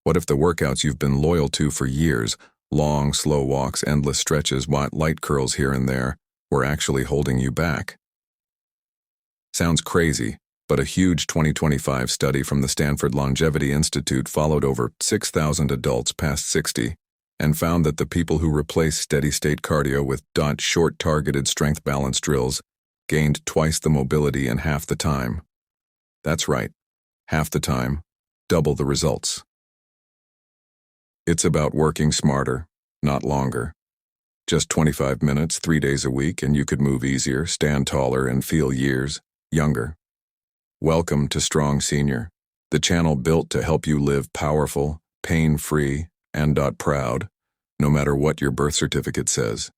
What if the workouts you've been loyal to for years, long, slow walks, endless stretches, light curls here and there, were actually holding you back? Sounds crazy, but a huge 2025 study from the Stanford Longevity Institute followed over 6,000 adults past 60 and found that the people who replaced steady-state cardio with short targeted strength balance drills gained twice the mobility in half the time. That's right, half the time, double the results. It's about working smarter, not longer. Just 25 minutes, 3 days a week, and you could move easier, stand taller, and feel years younger. Welcome to Strong Senior, the channel built to help you live powerful, pain-free, and proud, no matter what your birth certificate says.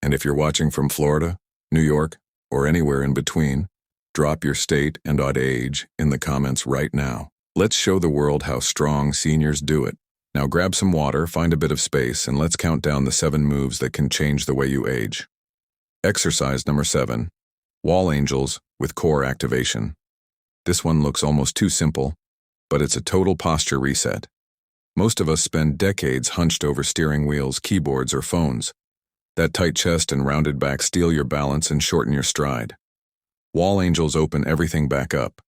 And if you're watching from Florida, New York, or anywhere in between, drop your state and age in the comments right now. Let's show the world how strong seniors do it. Now grab some water, find a bit of space, and let's count down the 7 moves that can change the way you age. Exercise number 7. Wall angels with core activation. This one looks almost too simple, but it's a total posture reset. Most of us spend decades hunched over steering wheels, keyboards, or phones. That tight chest and rounded back steal your balance and shorten your stride. Wall angels open everything back up.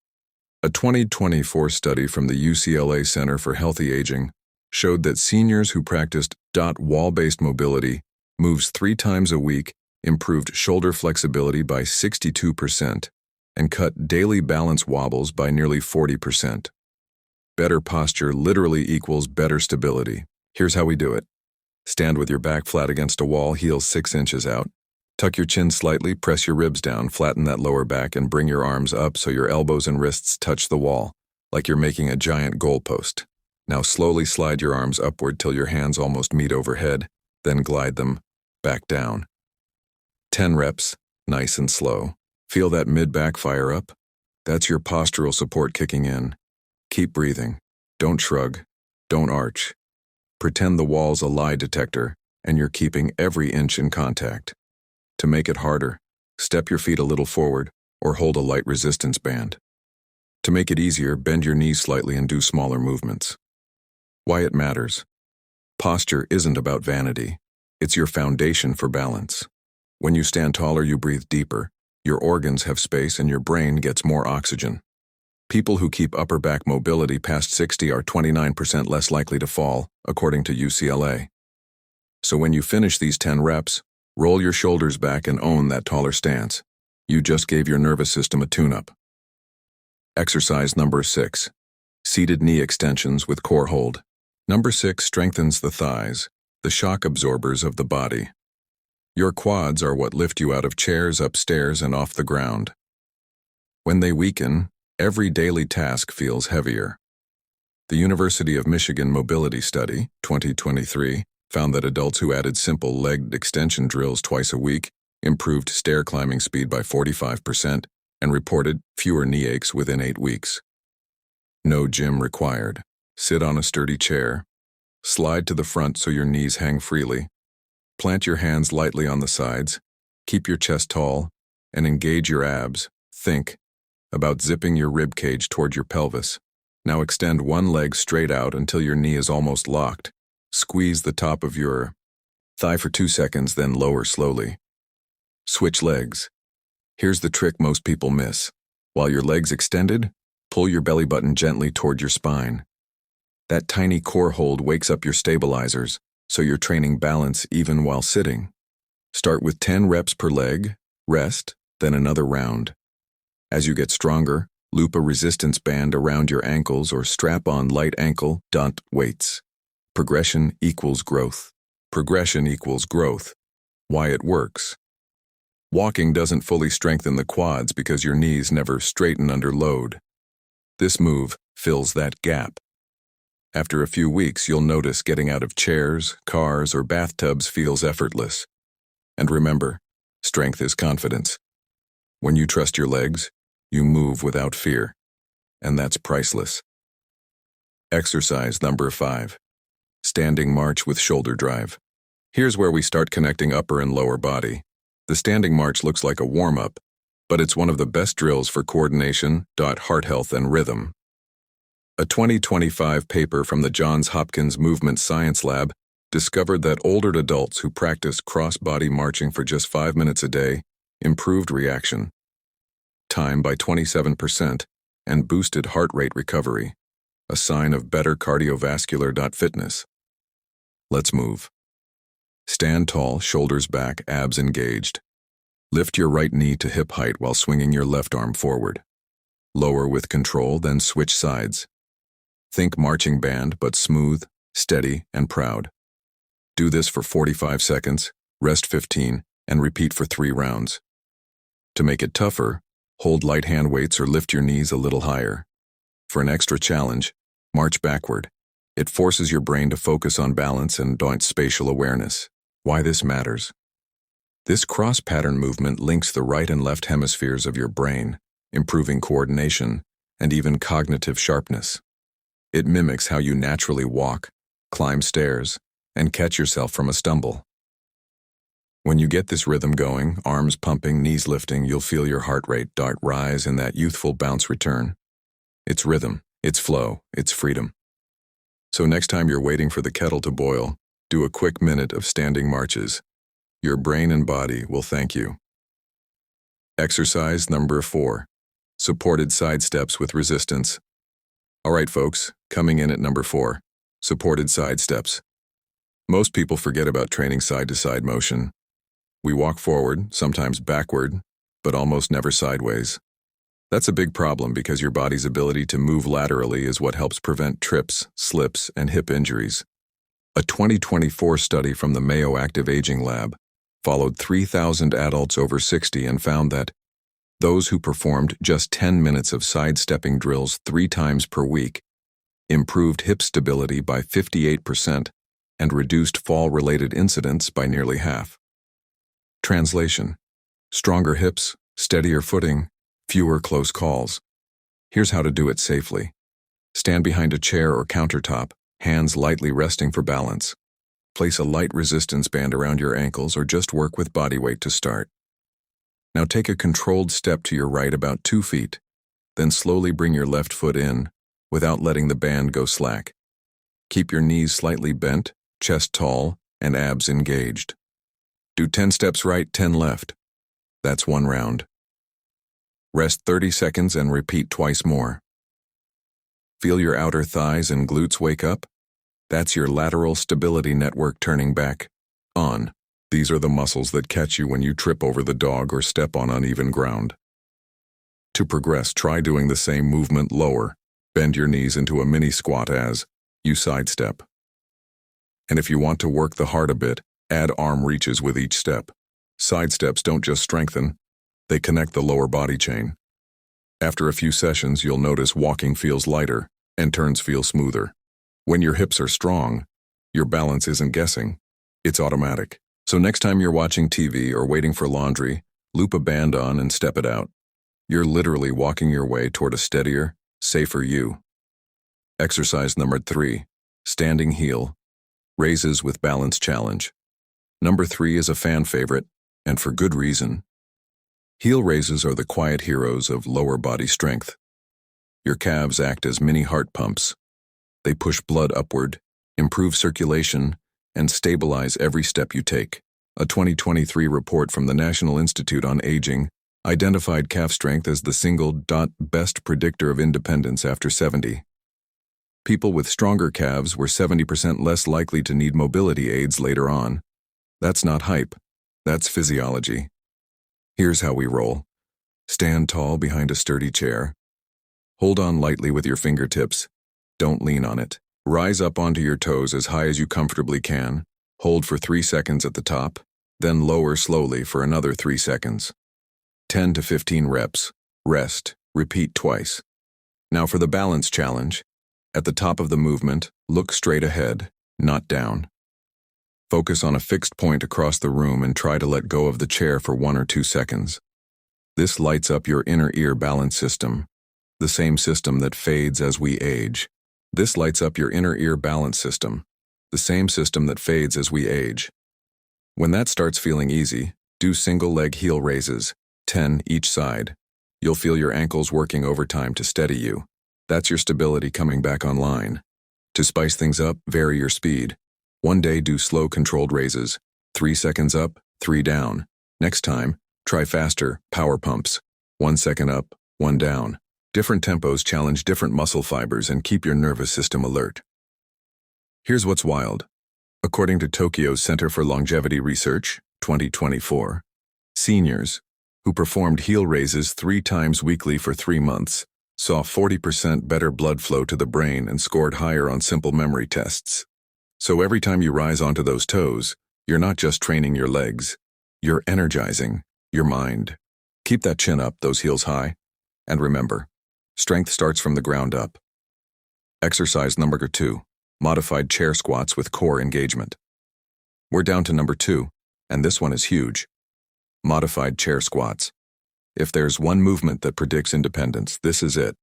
A 2024 study from the UCLA Center for Healthy Aging showed that seniors who practiced wall-based mobility, moves 3 times a week, improved shoulder flexibility by 62%, and cut daily balance wobbles by nearly 40%. Better posture literally equals better stability. Here's how we do it. Stand with your back flat against a wall, heels 6 inches out. Tuck your chin slightly, press your ribs down, flatten that lower back, and bring your arms up so your elbows and wrists touch the wall, like you're making a giant goalpost. Now slowly slide your arms upward till your hands almost meet overhead, then glide them back down. 10 reps, nice and slow. Feel that mid-back fire up? That's your postural support kicking in. Keep breathing. Don't shrug. Don't arch. Pretend the wall's a lie detector, and you're keeping every inch in contact. To make it harder, step your feet a little forward, or hold a light resistance band. To make it easier, bend your knees slightly and do smaller movements. Why it matters. Posture isn't about vanity. It's your foundation for balance. When you stand taller, you breathe deeper, your organs have space, and your brain gets more oxygen. People who keep upper back mobility past 60 are 29% less likely to fall, according to UCLA. So when you finish these 10 reps, roll your shoulders back and own that taller stance. You just gave your nervous system a tune-up. Exercise number 6. Seated knee extensions with core hold. Number 6 strengthens the thighs, the shock absorbers of the body. Your quads are what lift you out of chairs, upstairs, and off the ground. When they weaken, every daily task feels heavier. The University of Michigan Mobility Study, 2023, found that adults who added simple leg extension drills twice a week improved stair climbing speed by 45% and reported fewer knee aches within 8 weeks. No gym required. Sit on a sturdy chair. Slide to the front so your knees hang freely. Plant your hands lightly on the sides. Keep your chest tall and engage your abs. Think about zipping your rib cage toward your pelvis. Now extend one leg straight out until your knee is almost locked. Squeeze the top of your thigh for 2 seconds, then lower slowly. Switch legs. Here's the trick most people miss. While your leg's extended, pull your belly button gently toward your spine. That tiny core hold wakes up your stabilizers, so you're training balance even while sitting. Start with 10 reps per leg, rest, then another round. As you get stronger, loop a resistance band around your ankles or strap on light ankle weights. Progression equals growth. Progression equals growth. Why it works. Walking doesn't fully strengthen the quads because your knees never straighten under load. This move fills that gap. After a few weeks, you'll notice getting out of chairs, cars, or bathtubs feels effortless. And remember, strength is confidence. When you trust your legs, you move without fear. And that's priceless. Exercise number 5. Standing march with shoulder drive. Here's where we start connecting upper and lower body. The standing march looks like a warm-up, but it's one of the best drills for coordination, heart health, and rhythm. A 2025 paper from the Johns Hopkins Movement Science Lab discovered that older adults who practiced cross-body marching for just 5 minutes a day improved reaction time by 27% and boosted heart rate recovery, a sign of better cardiovascular fitness. Let's move. Stand tall, shoulders back, abs engaged. Lift your right knee to hip height while swinging your left arm forward. Lower with control, then switch sides. Think marching band, but smooth, steady, and proud. Do this for 45 seconds, rest 15, and repeat for 3 rounds. To make it tougher, hold light hand weights or lift your knees a little higher. For an extra challenge, march backward. It forces your brain to focus on balance and spatial awareness. Why this matters? This cross-pattern movement links the right and left hemispheres of your brain, improving coordination and even cognitive sharpness. It mimics how you naturally walk, climb stairs, and catch yourself from a stumble. When you get this rhythm going, arms pumping, knees lifting, you'll feel your heart rate rise and that youthful bounce return. It's rhythm, it's flow, it's freedom. So next time you're waiting for the kettle to boil, do a quick minute of standing marches. Your brain and body will thank you. Exercise number 4. Supported side steps with resistance. All right, folks, coming in at number 4, supported side steps. Most people forget about training side-to-side motion. We walk forward, sometimes backward, but almost never sideways. That's a big problem because your body's ability to move laterally is what helps prevent trips, slips, and hip injuries. A 2024 study from the Mayo Active Aging Lab followed 3,000 adults over 60 and found that those who performed just 10 minutes of sidestepping drills 3 times per week improved hip stability by 58% and reduced fall-related incidents by nearly half. Translation: stronger hips, steadier footing, fewer close calls. Here's how to do it safely. Stand behind a chair or countertop, hands lightly resting for balance. Place a light resistance band around your ankles or just work with body weight to start. Now take a controlled step to your right about 2 feet, then slowly bring your left foot in without letting the band go slack. Keep your knees slightly bent, chest tall, and abs engaged. Do 10 steps right, 10 left. That's 1 round. Rest 30 seconds and repeat twice more. Feel your outer thighs and glutes wake up? That's your lateral stability network turning back on. These are the muscles that catch you when you trip over the dog or step on uneven ground. To progress, try doing the same movement lower. Bend your knees into a mini squat as you sidestep. And if you want to work the heart a bit, add arm reaches with each step. Side steps don't just strengthen, they connect the lower body chain. After a few sessions, you'll notice walking feels lighter and turns feel smoother. When your hips are strong, your balance isn't guessing, it's automatic. So next time you're watching TV or waiting for laundry, loop a band on and step it out. You're literally walking your way toward a steadier, safer you. Exercise number 3, standing heel, raises with balance challenge. Number 3 is a fan favorite, and for good reason. Heel raises are the quiet heroes of lower body strength. Your calves act as mini heart pumps. They push blood upward, improve circulation, and stabilize every step you take. A 2023 report from the National Institute on Aging identified calf strength as the single best predictor of independence after 70. People with stronger calves were 70% less likely to need mobility aids later on. That's not hype, that's physiology. Here's how we roll. Stand tall behind a sturdy chair. Hold on lightly with your fingertips. Don't lean on it. Rise up onto your toes as high as you comfortably can. Hold for 3 seconds at the top, then lower slowly for another 3 seconds. 10 to 15 reps. Rest. Repeat twice. Now for the balance challenge. At the top of the movement, look straight ahead, not down. Focus on a fixed point across the room and try to let go of the chair for 1 or 2 seconds. This lights up your inner ear balance system, the same system that fades as we age. This lights up your inner ear balance system, the same system that fades as we age. When that starts feeling easy, do single leg heel raises, 10 each side. You'll feel your ankles working overtime to steady you. That's your stability coming back online. To spice things up, vary your speed. One day do slow controlled raises, 3 seconds up, 3 down. Next time, try faster, power pumps, 1 second up, 1 down. Different tempos challenge different muscle fibers and keep your nervous system alert. Here's what's wild. According to Tokyo's Center for Longevity Research, 2024, seniors who performed heel raises 3 times weekly for 3 months saw 40% better blood flow to the brain and scored higher on simple memory tests. So every time you rise onto those toes, you're not just training your legs, you're energizing your mind. Keep that chin up, those heels high, and remember, strength starts from the ground up. Exercise number 2, modified chair squats with core engagement. We're down to number 2, and this one is huge. Modified chair squats. If there's one movement that predicts independence, this is it.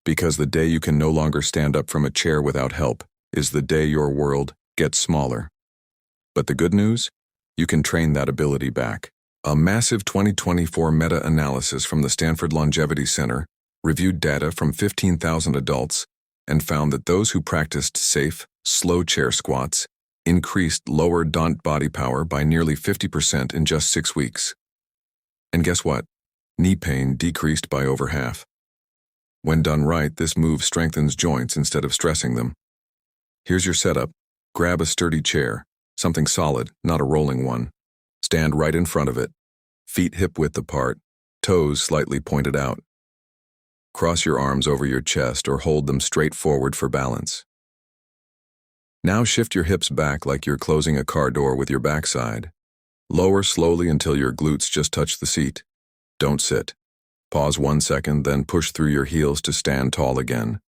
Because the day you can no longer stand up from a chair without help is the day your world gets smaller. But the good news? You can train that ability back. A massive 2024 meta-analysis from the Stanford Longevity Center reviewed data from 15,000 adults and found that those who practiced safe, slow chair squats increased lower daunt body power by nearly 50% in just 6 weeks. And guess what? Knee pain decreased by over half. When done right, this move strengthens joints instead of stressing them. Here's your setup. Grab a sturdy chair, something solid, not a rolling one. Stand right in front of it, feet hip-width apart, toes slightly pointed out. Cross your arms over your chest or hold them straight forward for balance. Now shift your hips back like you're closing a car door with your backside. Lower slowly until your glutes just touch the seat. Don't sit. Pause 1 second, then push through your heels to stand tall again.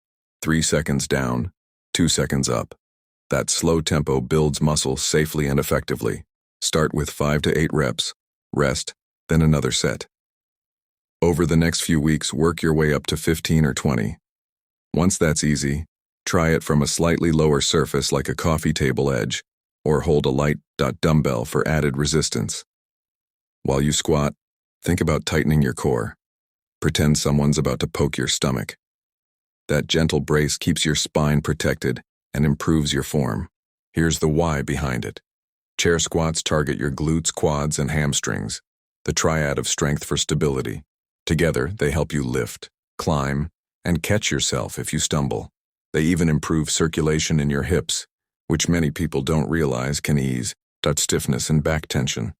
3 seconds down, 2 seconds up. That slow tempo builds muscle safely and effectively. Start with 5 to 8 reps, rest, then another set. Over the next few weeks, work your way up to 15 or 20. Once that's easy, try it from a slightly lower surface like a coffee table edge, or hold a light dumbbell for added resistance. While you squat, think about tightening your core. Pretend someone's about to poke your stomach. That gentle brace keeps your spine protected and improves your form. Here's the why behind it. Chair squats target your glutes, quads, and hamstrings, the triad of strength for stability. Together, they help you lift, climb, and catch yourself if you stumble. They even improve circulation in your hips, which many people don't realize can ease stiffness and back tension.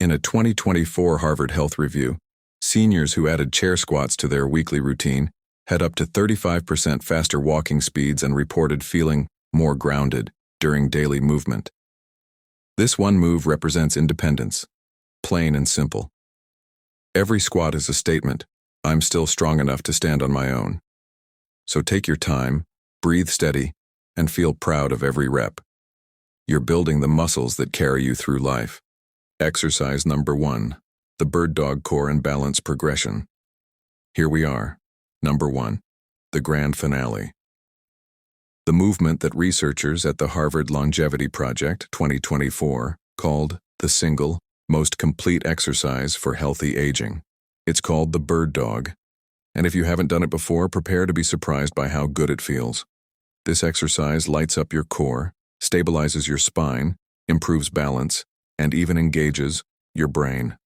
In a 2024 Harvard Health Review, seniors who added chair squats to their weekly routine had up to 35% faster walking speeds and reported feeling more grounded during daily movement. This one move represents independence, plain and simple. Every squat is a statement, I'm still strong enough to stand on my own. So take your time, breathe steady, and feel proud of every rep. You're building the muscles that carry you through life. Exercise number 1, the bird dog core and balance progression. Here we are. Number 1, the grand finale. The movement that researchers at the Harvard Longevity Project 2024 called the single most complete exercise for healthy aging. It's called the bird dog. And if you haven't done it before, prepare to be surprised by how good it feels. This exercise lights up your core, stabilizes your spine, improves balance, and even engages your brain.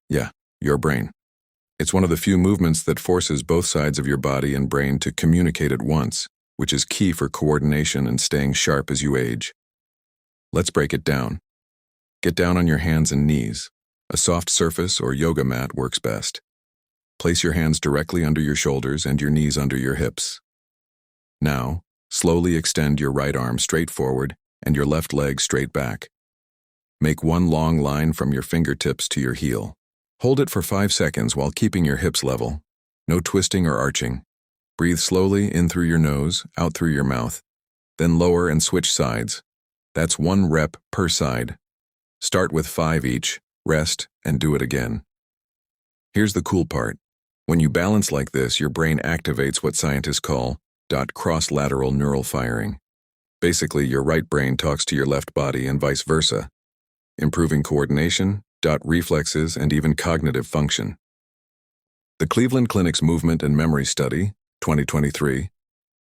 Yeah, your brain. It's one of the few movements that forces both sides of your body and brain to communicate at once, which is key for coordination and staying sharp as you age. Let's break it down. Get down on your hands and knees. A soft surface or yoga mat works best. Place your hands directly under your shoulders and your knees under your hips. Now, slowly extend your right arm straight forward and your left leg straight back. Make one long line from your fingertips to your heel. Hold it for 5 seconds while keeping your hips level. No twisting or arching. Breathe slowly in through your nose, out through your mouth. Then lower and switch sides. That's 1 rep per side. Start with 5 each, rest, and do it again. Here's the cool part. When you balance like this, your brain activates what scientists call cross-lateral neural firing. Basically, your right brain talks to your left body and vice versa, improving coordination, reflexes, and even cognitive function. The Cleveland Clinic's Movement and Memory Study, 2023,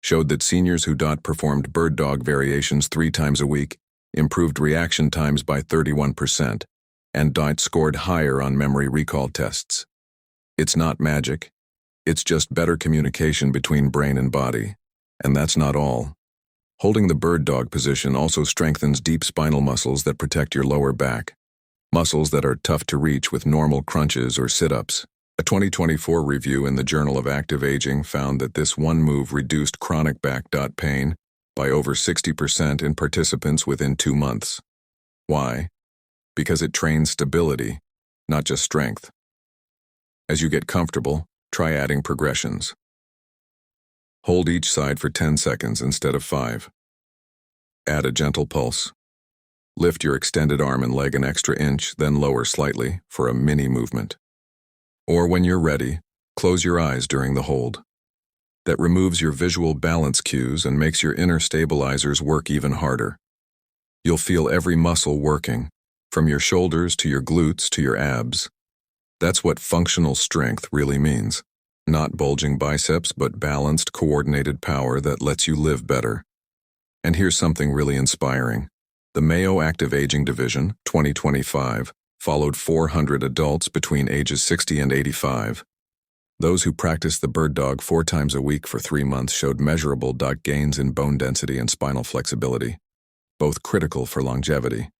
showed that seniors who performed bird dog variations 3 times a week improved reaction times by 31% and scored higher on memory recall tests. It's not magic. It's just better communication between brain and body. And that's not all. Holding the bird dog position also strengthens deep spinal muscles that protect your lower back, muscles that are tough to reach with normal crunches or sit-ups. A 2024 review in the Journal of Active Aging found that this one move reduced chronic back pain by over 60% in participants within 2 months. Why? Because it trains stability, not just strength. As you get comfortable, try adding progressions. Hold each side for 10 seconds instead of 5. Add a gentle pulse. Lift your extended arm and leg an extra inch, then lower slightly for a mini movement. Or when you're ready, close your eyes during the hold. That removes your visual balance cues and makes your inner stabilizers work even harder. You'll feel every muscle working, from your shoulders to your glutes to your abs. That's what functional strength really means. Not bulging biceps, but balanced, coordinated power that lets you live better. And here's something really inspiring. The Mayo Active Aging Division, 2025, followed 400 adults between ages 60 and 85. Those who practiced the bird dog 4 times a week for 3 months showed measurable gains in bone density and spinal flexibility, both critical for longevity.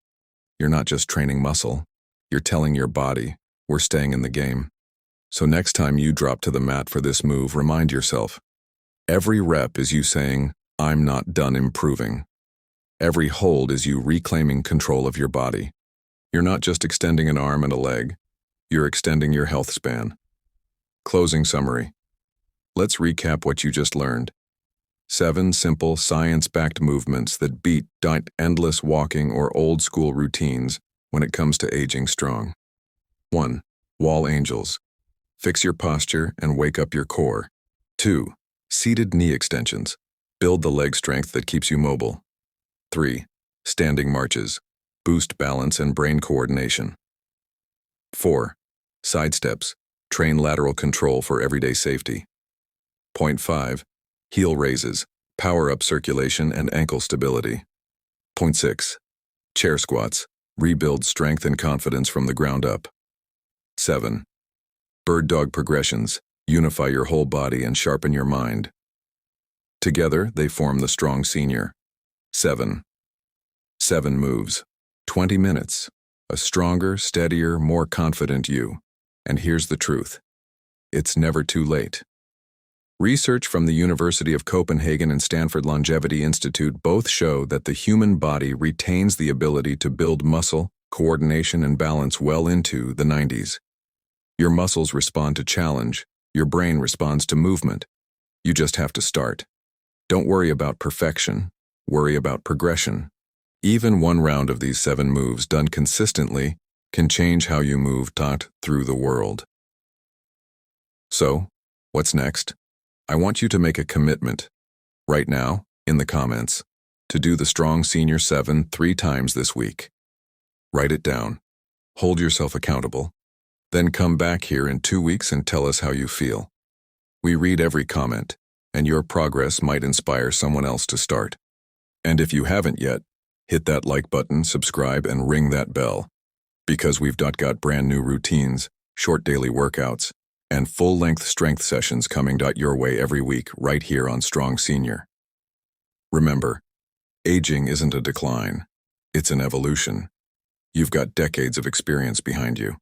You're not just training muscle, you're telling your body, we're staying in the game. So next time you drop to the mat for this move, remind yourself, every rep is you saying, I'm not done improving. Every hold is you reclaiming control of your body. You're not just extending an arm and a leg, you're extending your health span. Closing summary. Let's recap what you just learned. 7 simple, science-backed movements that beat endless walking or old-school routines when it comes to aging strong. 1. Wall angels. Fix your posture and wake up your core. 2. Seated knee extensions. Build the leg strength that keeps you mobile. 3. Standing marches. Boost balance and brain coordination. 4. Side steps. Train lateral control for everyday safety. Point 5. Heel raises. Power up circulation and ankle stability. Point 6. Chair squats. Rebuild strength and confidence from the ground up. 7. Bird dog progressions. Unify your whole body and sharpen your mind. Together, they form the strong senior. 7 moves. 20 minutes. A stronger, steadier, more confident you. And here's the truth. It's never too late. Research from the University of Copenhagen and Stanford Longevity Institute both show that the human body retains the ability to build muscle, coordination, and balance well into the 90s. Your muscles respond to challenge. Your brain responds to movement. You just have to start. Don't worry about perfection. Worry about progression. Even one round of these 7 moves done consistently can change how you move through the world. So, what's next? I want you to make a commitment, right now, in the comments, to do the Strong Senior 7 3 times this week. Write it down. Hold yourself accountable. Then come back here in 2 weeks and tell us how you feel. We read every comment, and your progress might inspire someone else to start. And if you haven't yet, hit that like button, subscribe, and ring that bell. Because we've got brand new routines, short daily workouts, and full-length strength sessions coming your way every week right here on Strong Senior. Remember, aging isn't a decline, it's an evolution. You've got decades of experience behind you.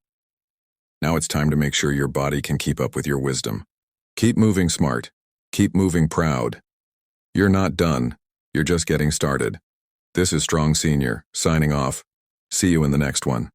Now it's time to make sure your body can keep up with your wisdom. Keep moving smart. Keep moving proud. You're not done. You're just getting started. This is Strong Senior, signing off. See you in the next one.